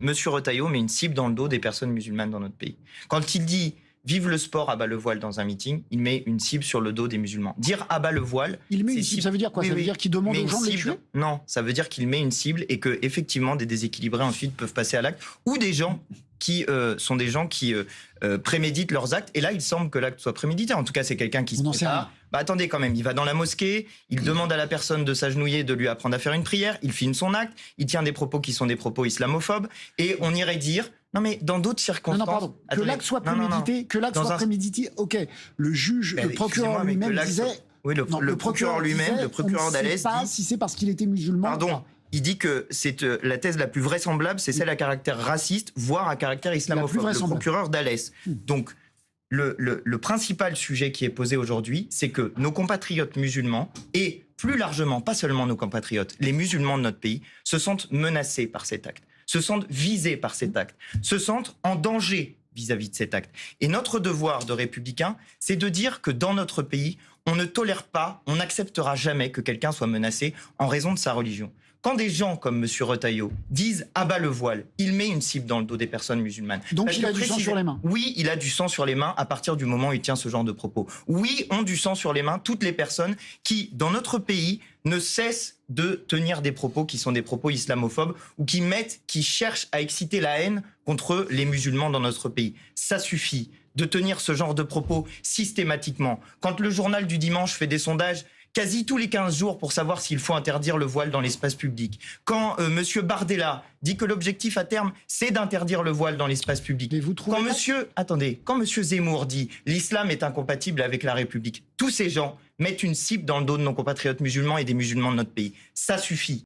Monsieur Retailleau met une cible dans le dos des personnes musulmanes dans notre pays. Quand il dit « vive le sport, abat le voile » dans un meeting, il met une cible sur le dos des musulmans. Dire « abat le voile », il met une cible, ça veut dire quoi? Ça veut dire qu'il demande aux gens de les tuer? Non, ça veut dire qu'il met une cible et que effectivement des déséquilibrés ensuite peuvent passer à l'acte, ou des gens qui sont des gens qui préméditent leurs actes. Et là, il semble que l'acte soit prémédité. En tout cas, c'est quelqu'un qui se prépare. Bah attendez quand même, il va dans la mosquée, il demande à la personne de s'agenouiller, de lui apprendre à faire une prière, il filme son acte, il tient des propos qui sont des propos islamophobes, et on irait dire, non mais dans d'autres circonstances... Non, pardon, que l'acte soit prémédité, que l'acte soit prémédité, ok, le juge, le procureur lui-même disait... Oui, le procureur lui-même, le procureur d'Alès dit... si c'est parce qu'il était musulman... Pardon, il dit que c'est la thèse la plus vraisemblable, c'est celle à caractère raciste, voire à caractère islamophobe, le procureur d'Alès. Donc... Le principal sujet qui est posé aujourd'hui, c'est que nos compatriotes musulmans, et plus largement, pas seulement nos compatriotes, les musulmans de notre pays, se sentent menacés par cet acte, se sentent visés par cet acte, se sentent en danger vis-à-vis de cet acte. Et notre devoir de républicain, c'est de dire que dans notre pays, on ne tolère pas, on n'acceptera jamais que quelqu'un soit menacé en raison de sa religion. Quand des gens comme M. Retailleau disent « abat le voile », il met une cible dans le dos des personnes musulmanes. Donc il a du sang sur les mains. Oui, il a du sang sur les mains à partir du moment où il tient ce genre de propos. Oui, ont du sang sur les mains toutes les personnes qui, dans notre pays, ne cessent de tenir des propos qui sont des propos islamophobes ou qui cherchent à exciter la haine contre les musulmans dans notre pays. Ça suffit de tenir ce genre de propos systématiquement. Quand le journal du dimanche fait des sondages quasi tous les 15 jours pour savoir s'il faut interdire le voile dans l'espace public. Quand M. Bardella dit que l'objectif à terme, c'est d'interdire le voile dans l'espace public. Mais vous trouvez quand M. Zemmour dit « l'islam est incompatible avec la République », tous ces gens mettent une cible dans le dos de nos compatriotes musulmans et des musulmans de notre pays. Ça suffit.